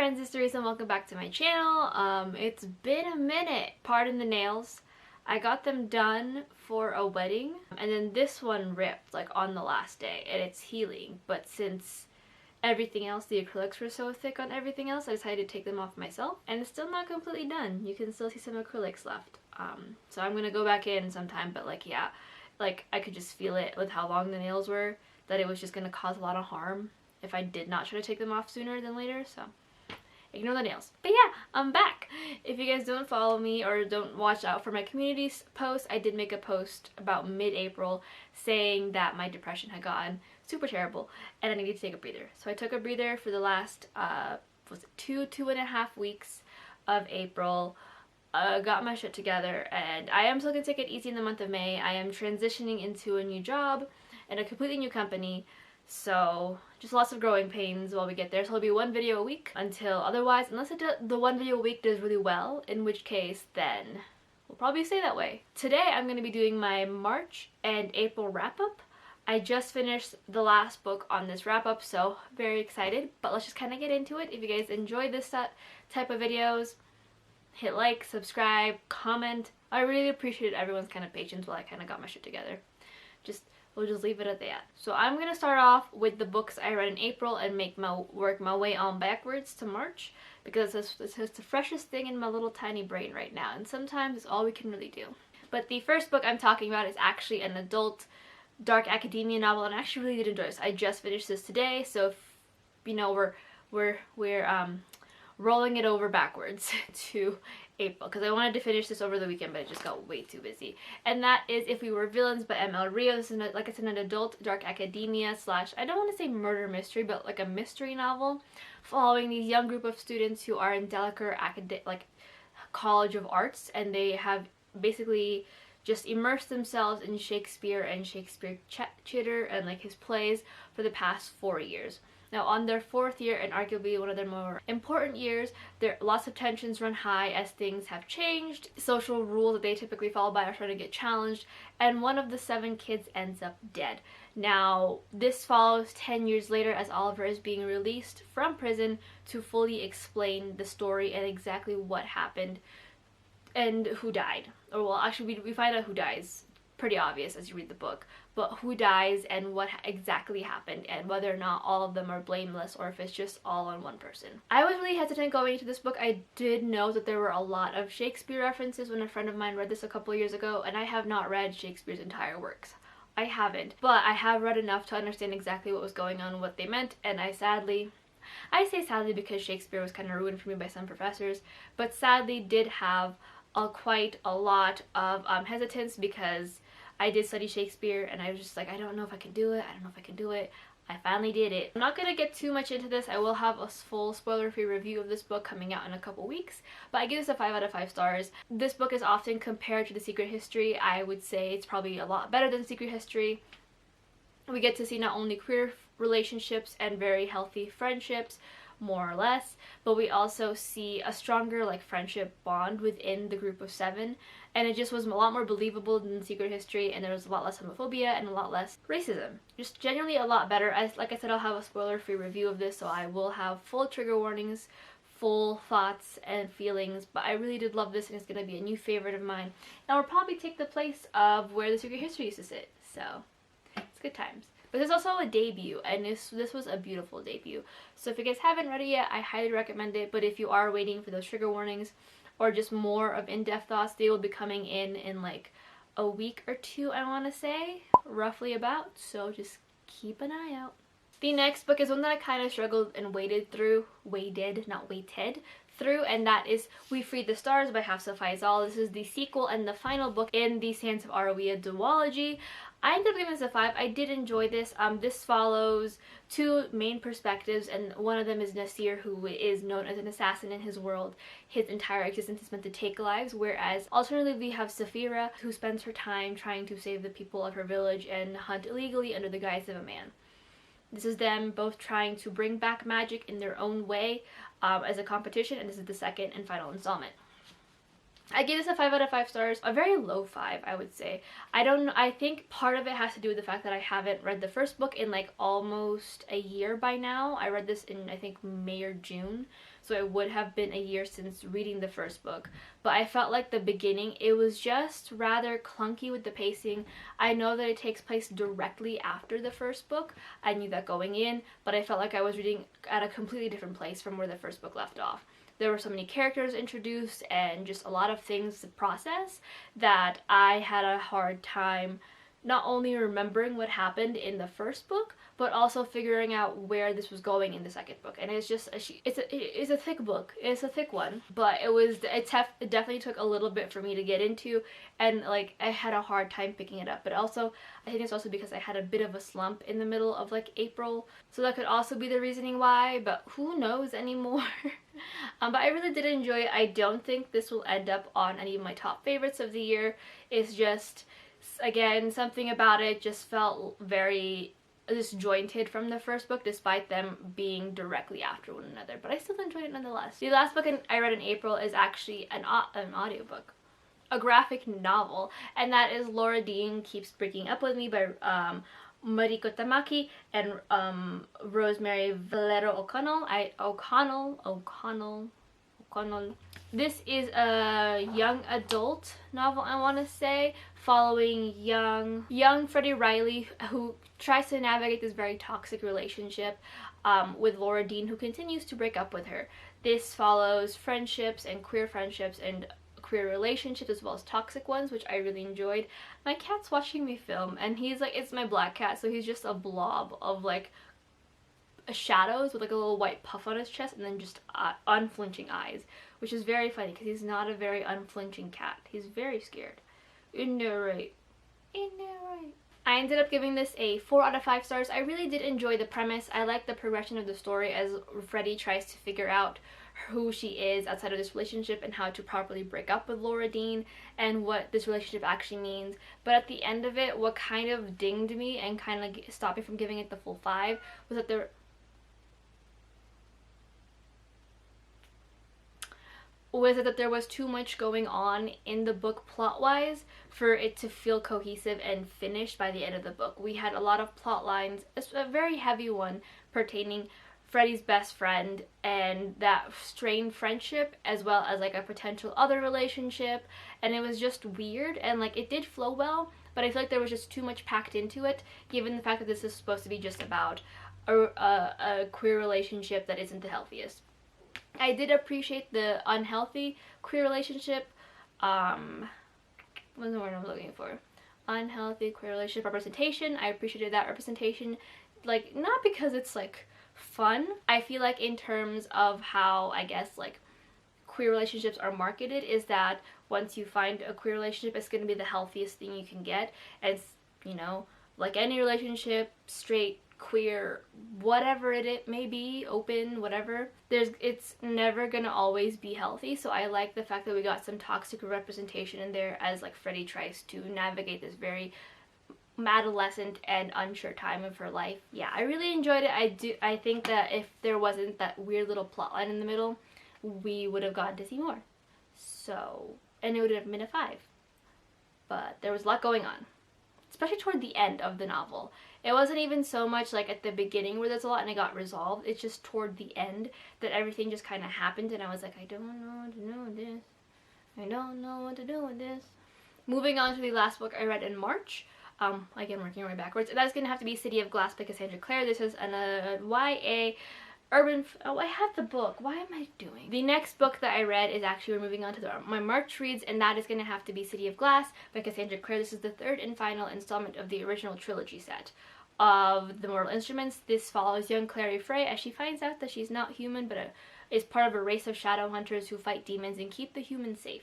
friends, it's Teresa and welcome back to my channel. It's been a minute. Pardon the nails. I got them done for a wedding and then this one ripped like on the last day and it's healing, but since everything else, the acrylics were so thick on everything else, I decided to take them off myself and it's still not completely done. You can still see some acrylics left. So I'm gonna go back in sometime, but like yeah, like I could just feel it with how long the nails were that it was just gonna cause a lot of harm if I did not try to take them off sooner than later, so ignore the nails. But yeah, I'm back. If you guys don't follow me or don't watch out for my community post, I did make a post about mid-April saying that my depression had gotten super terrible and I needed to take a breather. So I took a breather for the last, was it 2.5 weeks of April. Got my shit together and I am still gonna take it easy in the month of May. I am transitioning into a new job and a completely new company. So just lots of growing pains while we get there. So it'll be one video a week until otherwise, unless the one video a week does really well, in which case then we'll probably stay that way. Today I'm going to be doing my March and April wrap up. I just finished the last book on this wrap up, so very excited. But let's just kind of get into it. If you guys enjoy this type of videos, hit like, subscribe, comment. I really appreciate everyone's kind of patience while I kind of got my shit together. We'll just leave it at that. So I'm going to start off with the books I read in April and work my way on backwards to March, because this is the freshest thing in my little tiny brain right now, and sometimes it's all we can really do. But the first book I'm talking about is actually an adult dark academia novel, and I actually really did enjoy this. I just finished this today, so if, you know, we're rolling it over backwards to April, because I wanted to finish this over the weekend but it just got way too busy. And that is If We Were Villains by M.L. Rio. This is like I said, an adult dark academia slash, I don't want to say murder mystery, but like a mystery novel following these young group of students who are in Delacare College of Arts, and they have basically just immersed themselves in Shakespeare and Shakespeare Chitter and like his plays for the past 4 years. Now on their 4th year, and arguably one of their more important years, lots of tensions run high as things have changed. Social rules that they typically follow by are starting to get challenged, and one of the 7 kids ends up dead. Now this follows 10 years later as Oliver is being released from prison to fully explain the story and exactly what happened and who died. Or well, actually we find out who dies. Pretty obvious as you read the book, but who dies and what exactly happened and whether or not all of them are blameless or if it's just all on one person. I was really hesitant going into this book. I did know that there were a lot of Shakespeare references when a friend of mine read this a couple years ago, and I have not read Shakespeare's entire works. I haven't, but I have read enough to understand exactly what was going on, what they meant, and I say sadly because Shakespeare was kind of ruined for me by some professors, but sadly did have quite a lot of hesitance, because I did study Shakespeare and I was just like, I don't know if I can do it, I don't know if I can do it. I finally did it. I'm not going to get too much into this. I will have a full spoiler-free review of this book coming out in a couple weeks, but I give this a 5 out of 5 stars. This book is often compared to The Secret History. I would say it's probably a lot better than The Secret History. We get to see not only queer relationships and very healthy friendships, more or less, but we also see a stronger like friendship bond within the group of 7, and it just was a lot more believable than The Secret History, and there was a lot less homophobia and a lot less racism. Just genuinely a lot better. Like I said, I'll have a spoiler-free review of this, so I will have full trigger warnings, full thoughts and feelings, but I really did love this and it's going to be a new favorite of mine, and will probably take the place of where The Secret History used to sit, so it's good times. But this is also a debut, and this was a beautiful debut. So if you guys haven't read it yet, I highly recommend it. But if you are waiting for those trigger warnings or just more of in-depth thoughts, they will be coming in like a week or 2, I want to say, roughly about. So just keep an eye out. The next book is one that I kind of struggled and waited through, and that is We Freed the Stars by Hafsah Faizal. This is the sequel and the final book in the Sands of Arawiya duology. I ended up giving this a 5. I did enjoy this. This follows 2 main perspectives, and one of them is Nasir, who is known as an assassin in his world. His entire existence is meant to take lives, whereas alternatively we have Safira, who spends her time trying to save the people of her village and hunt illegally under the guise of a man. This is them both trying to bring back magic in their own way as a competition, and this is the second and final installment. I gave this a 5 out of 5 stars, a very low 5, I would say. I don't know, I think part of it has to do with the fact that I haven't read the first book in like almost a year by now. I read this in I think May or June, so it would have been a year since reading the first book. But I felt like the beginning, it was just rather clunky with the pacing. I know that it takes place directly after the first book. I knew that going in, but I felt like I was reading at a completely different place from where the first book left off. There were so many characters introduced and just a lot of things to process that I had a hard time not only remembering what happened in the first book, but also figuring out where this was going in the second book. And it's just it's a thick book. It's a thick one, but it definitely took a little bit for me to get into, and like I had a hard time picking it up. But also I think it's also because I had a bit of a slump in the middle of like April, so that could also be the reasoning why, but who knows anymore. But I really did enjoy it. I don't think this will end up on any of my top favorites of the year. It's just, again, something about it just felt very disjointed from the first book, despite them being directly after one another, but I still enjoyed it nonetheless. The last book I read in April is actually an audiobook, a graphic novel, and that is Laura Dean Keeps Breaking Up With Me by Mariko Tamaki and Rosemary Valero O'Connell. This is a young adult novel, I want to say, following young Freddie Riley, who tries to navigate this very toxic relationship with Laura Dean, who continues to break up with her. This follows friendships and queer friendships and queer relationships as well as toxic ones, which I really enjoyed. My cat's watching me film, and he's like, it's my black cat, so he's just a blob of like shadows with like a little white puff on his chest and then just unflinching eyes, which is very funny because he's not a very unflinching cat. He's very scared. Isn't that right? Isn't that right? I ended up giving this a 4 out of 5 stars. I really did enjoy the premise. I like the progression of the story as Freddie tries to figure out who she is outside of this relationship and how to properly break up with Laura Dean and what this relationship actually means. But at the end of it, what kind of dinged me and kind of stopped me from giving it the full 5 was that there was too much going on in the book plot-wise for it to feel cohesive and finished by the end of the book. We had a lot of plot lines, a very heavy one pertaining Freddie's best friend and that strained friendship, as well as like a potential other relationship, and it was just weird, and like it did flow well, but I feel like there was just too much packed into it, given the fact that this is supposed to be just about a queer relationship that isn't the healthiest. I did appreciate the unhealthy queer relationship, what's the word I'm looking for? Unhealthy queer relationship representation. I appreciated that representation, like, not because it's like fun. I feel like in terms of how, I guess, like queer relationships are marketed, is that once you find a queer relationship, it's going to be the healthiest thing you can get. And, you know, like any relationship, straight, queer, whatever it may be, open, whatever, it's never gonna always be healthy. So I like the fact that we got some toxic representation in there as like Freddie tries to navigate this very adolescent and unsure time of her life. Yeah, I really enjoyed it. I think that if there wasn't that weird little plotline in the middle, we would have gotten to see more. So, and it would have been a 5. But there was a lot going on, especially toward the end of the novel. It wasn't even so much like at the beginning where there's a lot and it got resolved. It's just toward the end that everything just kind of happened, and I was like, I don't know what to do with this. I don't know what to do with this. Moving on to the last book I read in March. Again, working my way backwards. That's going to have to be City of Glass by Cassandra Clare. This is a YA urban... Oh, I have the book. Why am I doing? The next book that I read is actually, we're moving on to my March reads, and that is going to have to be City of Glass by Cassandra Clare. This is the 3rd and final installment of the original trilogy set of The Mortal Instruments. This follows young Clary Frey as she finds out that she's not human, but is part of a race of shadow hunters who fight demons and keep the humans safe.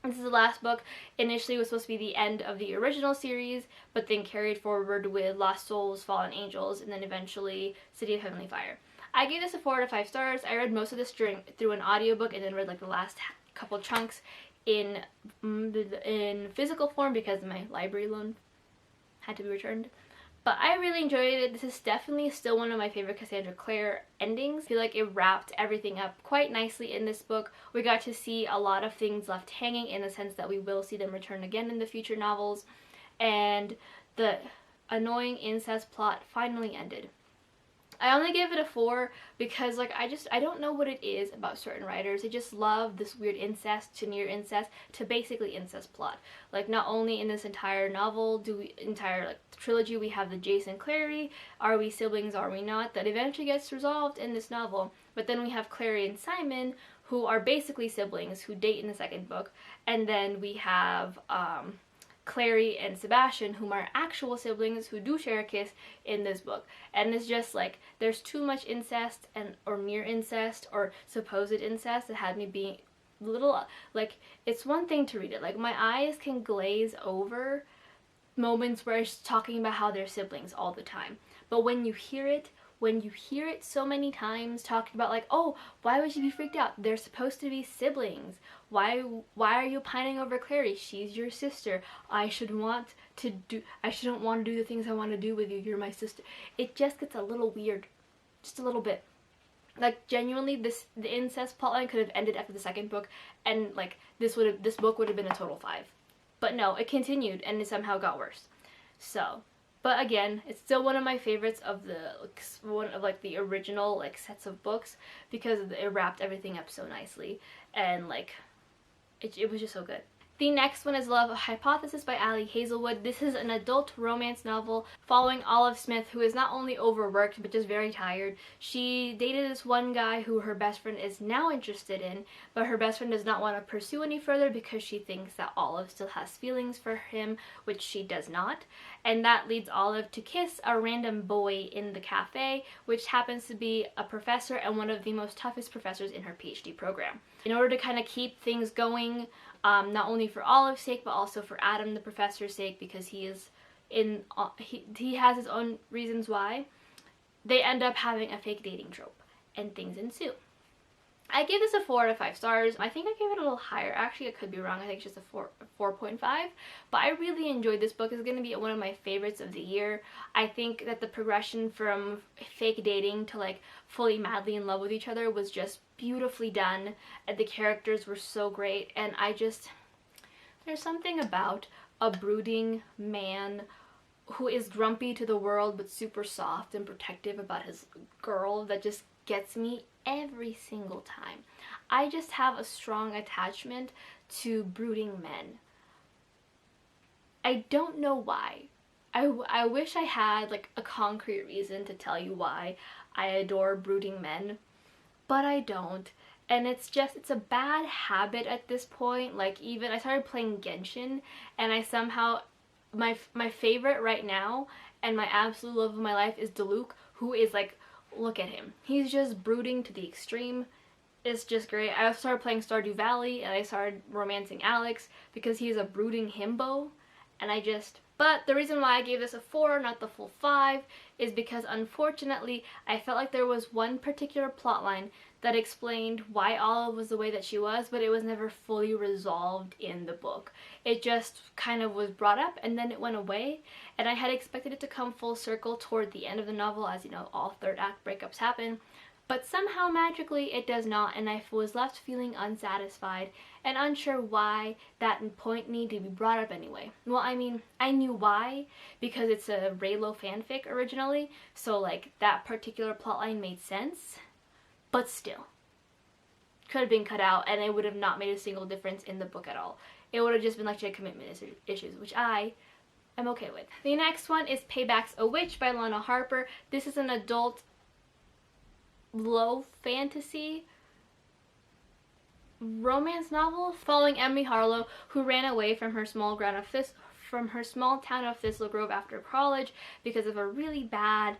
This is the last book. Initially was supposed to be the end of the original series, but then carried forward with Lost Souls, Fallen Angels, and then eventually City of Heavenly Fire. I gave this a 4 out of 5 stars. I read most of this through an audiobook, and then read like the last couple chunks in physical form because my library loan had to be returned. But I really enjoyed it. This is definitely still one of my favorite Cassandra Clare endings. I feel like it wrapped everything up quite nicely in this book. We got to see a lot of things left hanging in the sense that we will see them return again in the future novels. And the annoying incest plot finally ended. I only gave it a 4 because like I don't know what it is about certain writers. They just love this weird incest to near incest to basically incest plot. Like not only in this entire novel entire like trilogy we have the Jason Clary, are we siblings, are we not, that eventually gets resolved in this novel. But then we have Clary and Simon who are basically siblings who date in the second book, and then we have Clary and Sebastian, whom are actual siblings who do share a kiss in this book. And it's just like there's too much incest and or near incest or supposed incest that had me being a little like, it's one thing to read it, like my eyes can glaze over moments where it's talking about how they're siblings all the time, but when you hear it so many times talking about like, oh, why would you be freaked out? They're supposed to be siblings. Why are you pining over Clary? She's your sister. I shouldn't want to do the things I want to do with you. You're my sister. It just gets a little weird. Just a little bit. Like genuinely the incest plotline could have ended after the second book, and like this book would have been a total 5. But no, it continued and it somehow got worse. So, but again, it's still one of my favorites of the original like sets of books because it wrapped everything up so nicely, and like it was just so good. The next one is Love Hypothesis by Ali Hazelwood. This is an adult romance novel following Olive Smith, who is not only overworked but just very tired. She dated this one guy who her best friend is now interested in, but her best friend does not want to pursue any further because she thinks that Olive still has feelings for him, which she does not. And that leads Olive to kiss a random boy in the cafe, which happens to be a professor and one of the most toughest professors in her PhD program. In order to kind of keep things going, not only for Olive's sake but also for Adam, the professor's sake, because he has his own reasons why, they end up having a fake dating trope and things ensue. I gave this a 4 out of 5 stars. I think I gave it a little higher. Actually, I could be wrong. I think it's just a 4.5. But I really enjoyed this book. It's going to be one of my favorites of the year. I think that the progression from fake dating to like fully madly in love with each other was just beautifully done. And the characters were so great. And there's something about a brooding man who is grumpy to the world but super soft and protective about his girl that just gets me every single time. I just have a strong attachment to brooding men. I don't know why. I wish I had like a concrete reason to tell you why I adore brooding men, but I don't. And it's a bad habit at this point. Like, even I started playing Genshin, and I somehow, my favorite right now and my absolute love of my life is Diluc, who is like, look at him. He's just brooding to the extreme. It's just great. I started playing Stardew Valley and I started romancing Alex because he's a brooding himbo, and but the reason why I gave this a 4, not the full 5, is because unfortunately I felt like there was one particular plotline that explained why Olive was the way that she was, but it was never fully resolved in the book. It just kind of was brought up and then it went away, and I had expected it to come full circle toward the end of the novel, as you know, all third act breakups happen. But somehow magically it does not, and I was left feeling unsatisfied and unsure why that point needed to be brought up anyway. Well, I mean, I knew why, because it's a Reylo fanfic originally, so like that particular plotline made sense, but still. Could have been cut out and it would have not made a single difference in the book at all. It would have just been like she had commitment issues, which I am okay with. The next one is Payback's a Witch by Lana Harper. This is an adult low fantasy romance novel following Emily Harlow, who ran away from her small town of Thistle Grove after college because of a really bad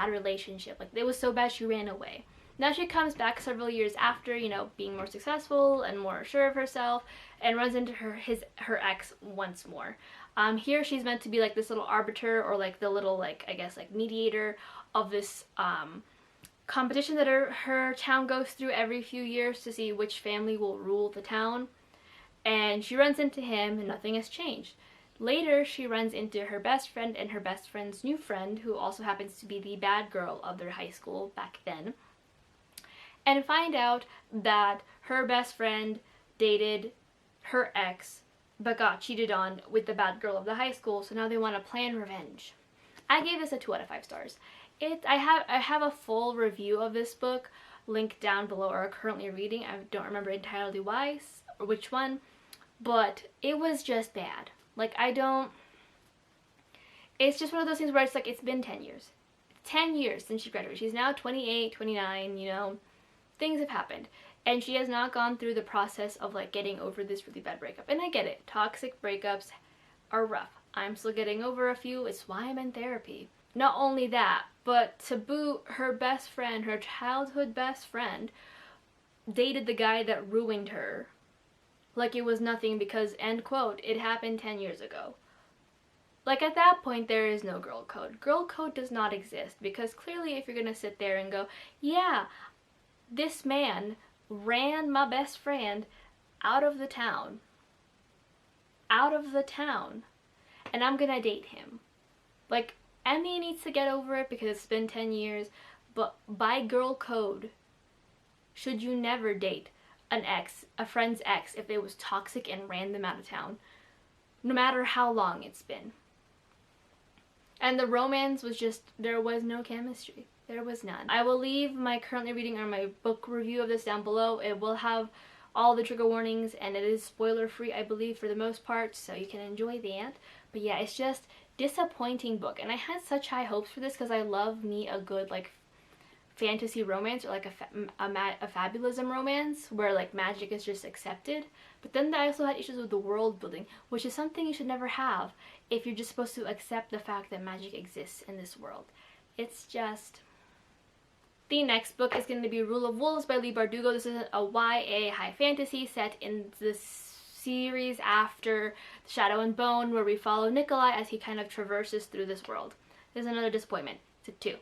relationship. Like, it was so bad she ran away. Now she comes back several years after, you know, being more successful and more sure of herself, and runs into her ex once more. Here she's meant to be like this little arbiter, or like the little, like, I guess like mediator of this competition that her town goes through every few years to see which family will rule the town. And she runs into him and nothing has changed. Later, she runs into her best friend and her best friend's new friend, who also happens to be the bad girl of their high school back then, and find out that her best friend dated her ex but got cheated on with the bad girl of the high school, so now they want to plan revenge. I gave this a 2 out of 5 stars. I have a full review of this book linked down below, or currently reading. I don't remember entirely why or which one, but it was just bad. Like, it's just one of those things where it's like, it's been 10 years. 10 years since she graduated. She's now 28, 29, you know, things have happened. And she has not gone through the process of like getting over this really bad breakup. And I get it, toxic breakups are rough. I'm still getting over a few, it's why I'm in therapy. Not only that, but to boot, her best friend, her childhood best friend, dated the guy that ruined her. Like it was nothing because, end quote, it happened 10 years ago. Like at that point, there is no girl code. Girl code does not exist because clearly if you're gonna sit there and go, yeah, this man ran my best friend out of the town, and I'm gonna date him. Like, Emmy needs to get over it because it's been 10 years, but by girl code, should you never date an ex, a friend's ex, if they was toxic and ran them out of town, no matter how long it's been. And the romance was just, there was no chemistry. There was none. I will leave my currently reading or my book review of this down below. It will have all the trigger warnings and it is spoiler free, I believe, for the most part, so you can enjoy that. But yeah, it's just disappointing book. And I had such high hopes for this because I love me a good like fantasy romance, or like a fabulism romance where like magic is just accepted. But then I also had issues with the world building, which is something you should never have if you're just supposed to accept the fact that magic exists in this world. It's just... The next book is going to be Rule of Wolves by Leigh Bardugo. This is a YA high fantasy set in the series after Shadow and Bone, where we follow Nikolai as he kind of traverses through this world. There's another disappointment. It's a 2.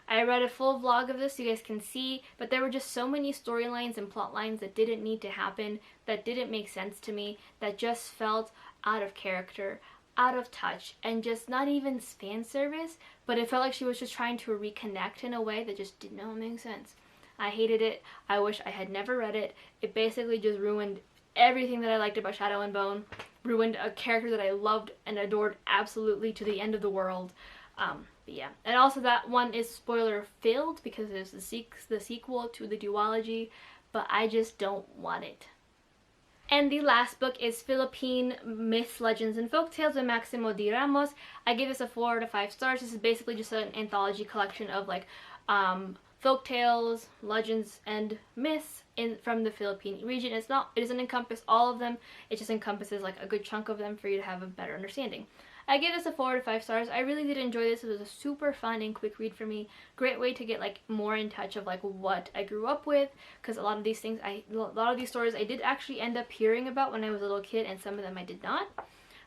I read a full vlog of this so you guys can see, but there were just so many storylines and plot lines that didn't need to happen, that didn't make sense to me, that just felt out of character, out of touch, and just not even fan service, but it felt like she was just trying to reconnect in a way that just did not make sense. I hated it. I wish I had never read it. It basically just ruined everything that I liked about Shadow and Bone, ruined a character that I loved and adored absolutely to the end of the world. But yeah, and also that one is spoiler filled because there's the sequel to the duology, but I just don't want it. And the last book is Philippine Myths, Legends, and Folktales by Maximo D. Ramos. I give this a 4 out of 5 stars. This is basically just an anthology collection of like folktales, legends, and myths from the Philippine region. It doesn't encompass all of them. It just encompasses like a good chunk of them for you to have a better understanding. I give this a 4 out of 5 stars. I really did enjoy this. It was a super fun and quick read for me. Great way to get like more in touch of like what I grew up with, because a lot of these stories I did actually end up hearing about when I was a little kid, and some of them I did not.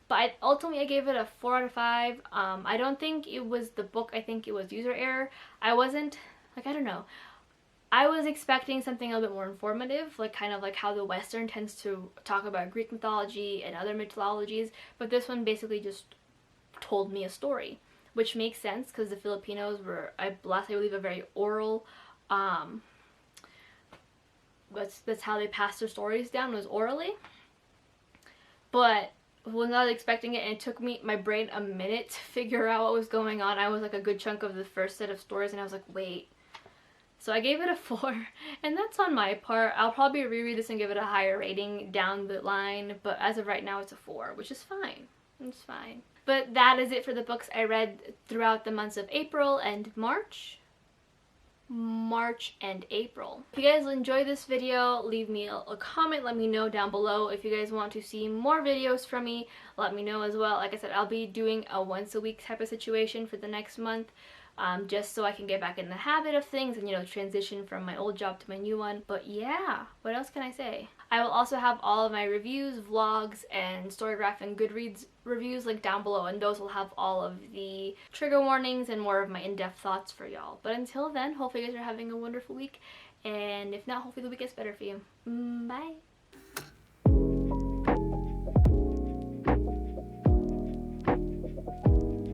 But ultimately I gave it a 4 out of 5. I don't think it was the book. I think it was user error. I wasn't, like, I don't know. I was expecting something a little bit more informative, like kind of like how the Western tends to talk about Greek mythology and other mythologies, but this one basically just told me a story, which makes sense because the Filipinos were, I believe, a very oral, that's how they passed their stories down, was orally. But was not expecting it, and it took my brain a minute to figure out what was going on. I was like a good chunk of the first set of stories and I was like, wait. So I gave it a 4, and that's on my part. I'll probably reread this and give it a higher rating down the line, but as of right now it's a 4, which is fine. It's fine. But that is it for the books I read throughout the months of April and March. And April. If you guys enjoyed this video, leave me a comment. Let me know down below. If you guys want to see more videos from me, let me know as well. Like I said, I'll be doing a once a week type of situation for the next month. Just so I can get back in the habit of things and, you know, transition from my old job to my new one. But yeah, what else can I say? I will also have all of my reviews, vlogs, and Storygraph and Goodreads reviews linked down below, and those will have all of the trigger warnings and more of my in-depth thoughts for y'all. But until then, hopefully you guys are having a wonderful week, and if not, hopefully the week gets better for you. Bye!